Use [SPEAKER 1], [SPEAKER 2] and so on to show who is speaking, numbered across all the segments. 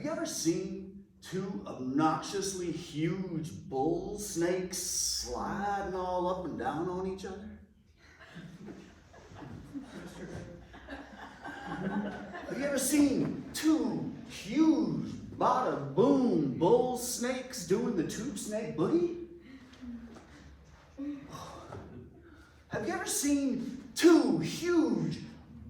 [SPEAKER 1] you ever seen two obnoxiously huge bull snakes sliding all up and down on each other? Have you ever seen two huge bada boom bull snakes doing the tube snake boogie? Have you ever seen two huge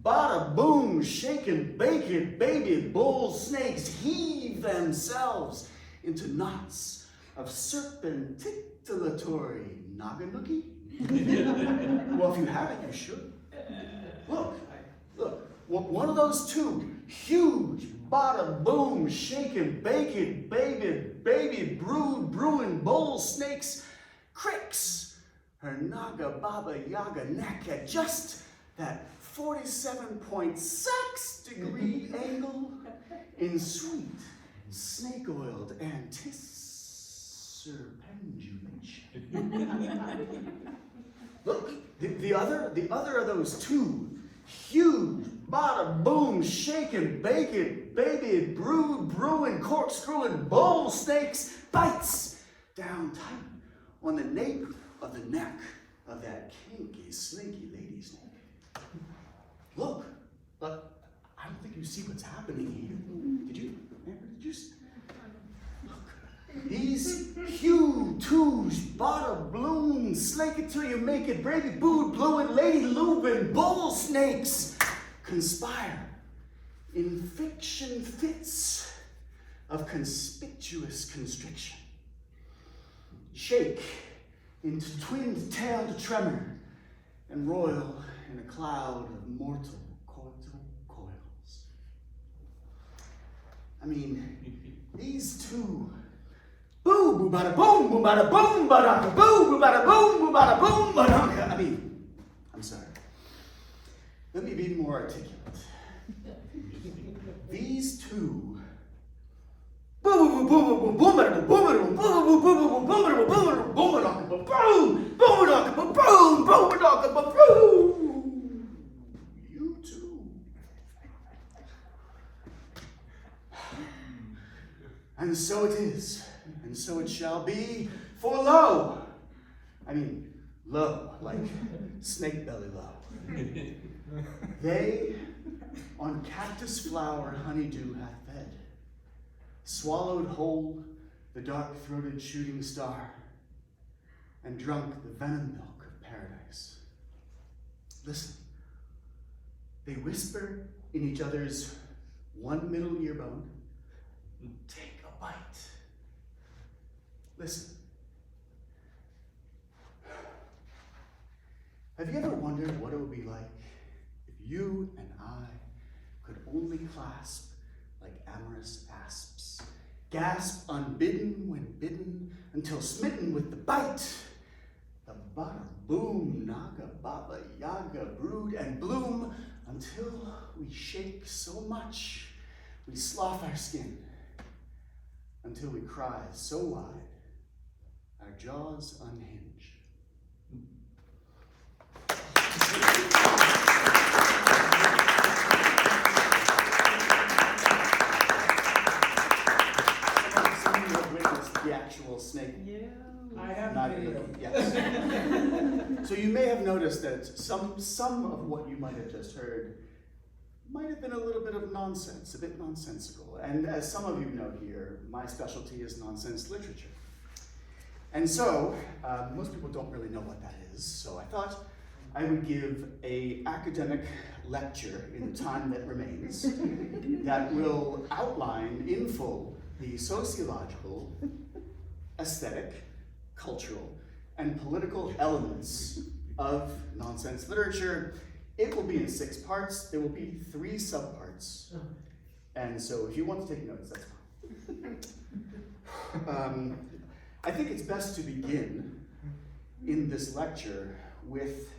[SPEAKER 1] bada boom shaking bacon baby bull snakes heave themselves into knots of serpentilatory naganoogie? Well, if you haven't, you should. Look, one of those two huge bada boom shaking bacon baby brewing bull snakes cricks her naga baba yaga neck at just that 47.6 degree angle in sweet snake-oiled antiserpendulation. Look, the other of those two huge bada boom shaking bacon baby brewing corkscrewing bull snakes bites down tight on the nape of the neck of that kinky slinky lady snake. Look, but I don't think you see what's happening here. Did you? Look, these huge, bada bloom, slake it till you make it, baby boo, blowing, lady lubin, bull snakes conspire in fiction fits of conspicuous constriction. Shake into twin-tailed tremor and roil in a cloud of mortal coital coils. I mean, these two boo boo bada boom boo bada boom bada boo boo bada boom boo bada boom bada. I mean, I'm sorry. Let me be more articulate. These two boom boom boom boom boom boom boom boom boom boom boom boom boom boom boom. You too. And so it is, and so it shall be. For lo, I mean low, like snake belly low. They on cactus flower honeydew hath fed, swallowed whole the dark-throated shooting star, and drunk the venom milk of paradise. Listen, they whisper in each other's one middle ear bone, take a bite. Listen. Have you ever wondered what it would be like if you and I could only clasp like amorous asps, gasp unbidden when bidden, until smitten with the bite, the bada boom naga baba yaga brood and bloom, until we shake so much we slough our skin, until we cry so wide our jaws unhinge. The actual snake.
[SPEAKER 2] Yeah, I have
[SPEAKER 1] Not
[SPEAKER 2] a video.
[SPEAKER 1] Yes. So you may have noticed that some of what you might have just heard might have been a little bit of nonsense, a bit nonsensical. And as some of you know here, my specialty is nonsense literature. And so, most people don't really know what that is, so I thought I would give an academic lecture in the time that remains that will outline in full the sociological, aesthetic, cultural, and political elements of nonsense literature. It will be in 6 parts. There will be 3 subparts. And so if you want to take notes, that's fine. I think it's best to begin in this lecture with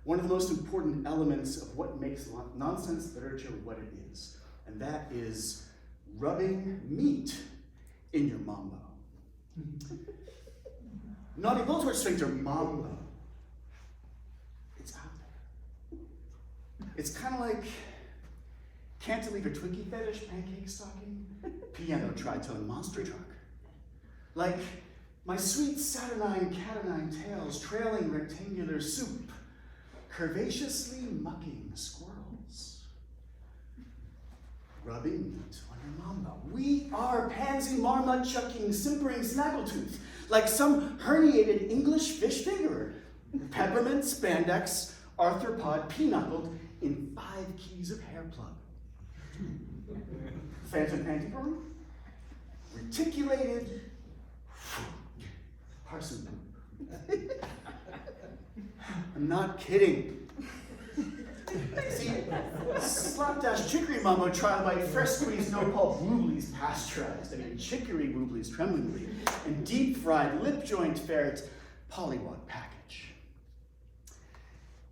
[SPEAKER 1] one of the most important elements of what makes nonsense literature what it is, and that is rubbing meat in your mambo. Naughty Bullshit Sphincter mambo. It's out there. It's kind of like cantilever Twinkie fetish, pancake stocking, piano tritone monster truck. Like my sweet saturnine catenine tails trailing rectangular soup, curvaceously mucking squirrels. Rubbing meat on your mama. We are pansy marmot chucking simpering snaggletooth, like some herniated English fish fingerer. Peppermint, spandex, arthropod, pinochled in 5 keys of hair plug. Phantom pantyhorn, reticulated parson poop. I'm not kidding. See, slapdash chicory mamo trial by fresh squeezed no pulp wooblies pasteurized. I mean, chicory wooblies tremblingly, and deep fried lip joint ferret polywog package.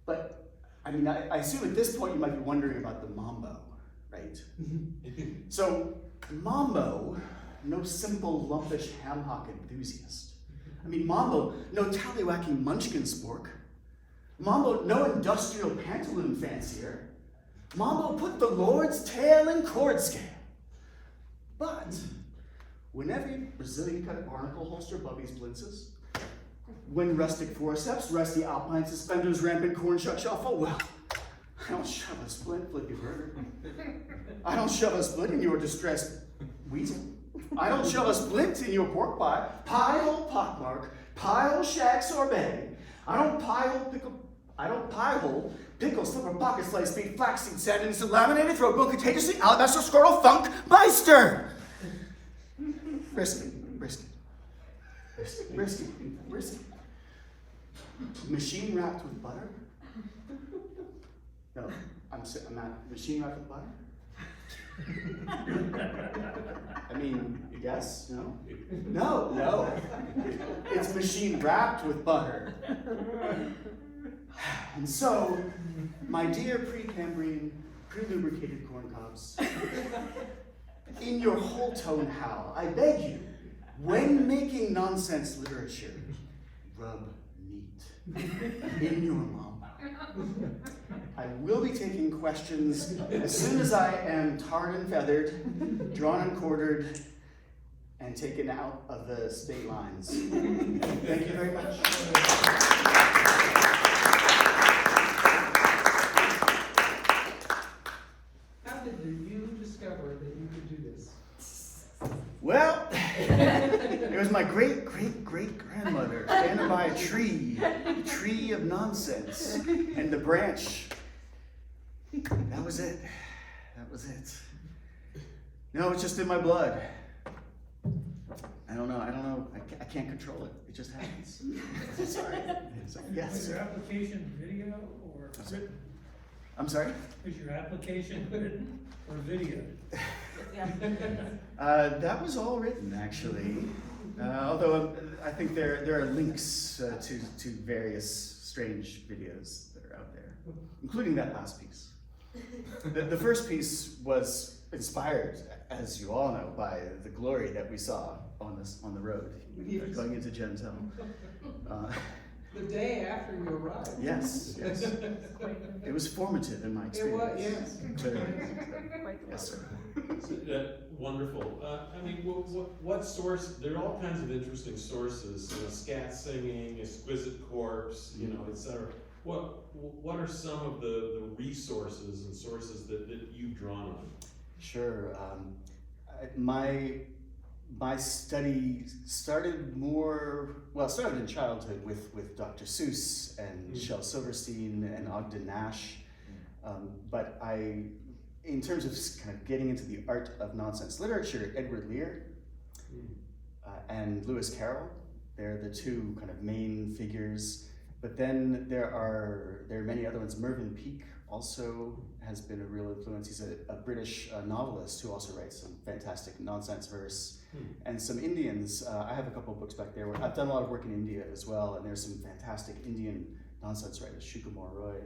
[SPEAKER 1] But, I mean, I assume at this point you might be wondering about the mambo, right? So, mambo, no simple lumpish ham hock enthusiast. I mean, mambo, no tallywhacking munchkin spork. Mambo, no industrial pantaloon fancier. Mambo put the Lord's tail in cord scale. But when every Brazilian cut barnacle holster bubbies blintzes, when rustic forceps, rusty alpine suspenders, rampant corn shuck shuffle, well, I don't shove a splint, flippy burger. I don't shove a splint in your distressed weasel. I don't shove a splint in your pork pie, hole pockmark, hole shag sorbet. I don't pie hole pickle, slipper, pocket slice, beef, flaxseed, sand, instant laminated, throw book contagiously, alabaster, squirrel, funk, meister. Brisket. Machine wrapped with butter? No, I'm not machine wrapped with butter? I mean, yes, no? No. It's machine wrapped with butter. And so, my dear pre-Cambrian, pre-lubricated corn cobs, in your whole tone howl, I beg you, when making nonsense literature, rub meat in your mambo. I will be taking questions as soon as I am tarred and feathered, drawn and quartered, and taken out of the state lines. Thank you very much.
[SPEAKER 2] How did you discover that you could do this?
[SPEAKER 1] Well, it was my great-great-great-grandmother standing by a tree of nonsense, and the branch, that was it. No, it's just in my blood. I don't know, I can't control it. It just happens. Sorry. Yes.
[SPEAKER 3] Was your application video or written?
[SPEAKER 1] I'm sorry?
[SPEAKER 3] Was your application written or video?
[SPEAKER 1] That was all written, actually. Although I think there are links to various strange videos that are out there, including that last piece. The first piece was inspired, as you all know, by the glory that we saw on the road going into Jentel.
[SPEAKER 2] The day after you arrived.
[SPEAKER 1] Yes. It was formative in my experience.
[SPEAKER 2] It was, yes.
[SPEAKER 1] Clearly. Yes, sir.
[SPEAKER 4] Wonderful. I mean, what source? There are all kinds of interesting sources. Scat singing, exquisite corpse, etc. What are some of the resources and sources that you've drawn on?
[SPEAKER 1] Sure. My study started in childhood with Dr. Seuss and Shel Silverstein and Ogden Nash. But in terms of kind of getting into the art of nonsense literature, Edward Lear and Lewis Carroll, they're the two kind of main figures. But then there are many other ones. Mervyn Peake also has been a real influence. He's a British novelist who also writes some fantastic nonsense verse. And some Indians. I have a couple of books back there. I've done a lot of work in India as well, and there's some fantastic Indian nonsense writers, Shukumar Roy,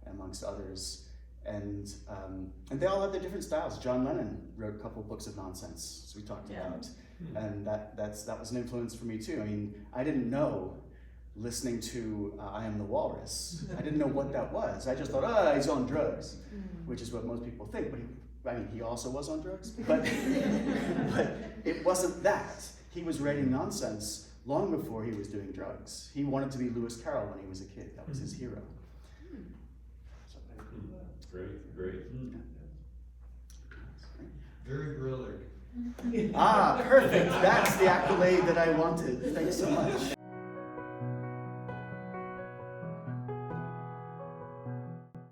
[SPEAKER 1] amongst others. And they all have their different styles. John Lennon wrote a couple of books of nonsense, as we talked about. And that was an influence for me too. I mean, I didn't know, listening to I Am the Walrus, I didn't know what that was. I just thought, he's on drugs, which is what most people think. But I mean, he also was on drugs, but it wasn't that. He was writing nonsense long before he was doing drugs. He wanted to be Lewis Carroll when he was a kid. That was his hero. So,
[SPEAKER 4] Great, great.
[SPEAKER 5] Very brilliant.
[SPEAKER 1] ah, perfect. That's the accolade that I wanted. Thanks so much.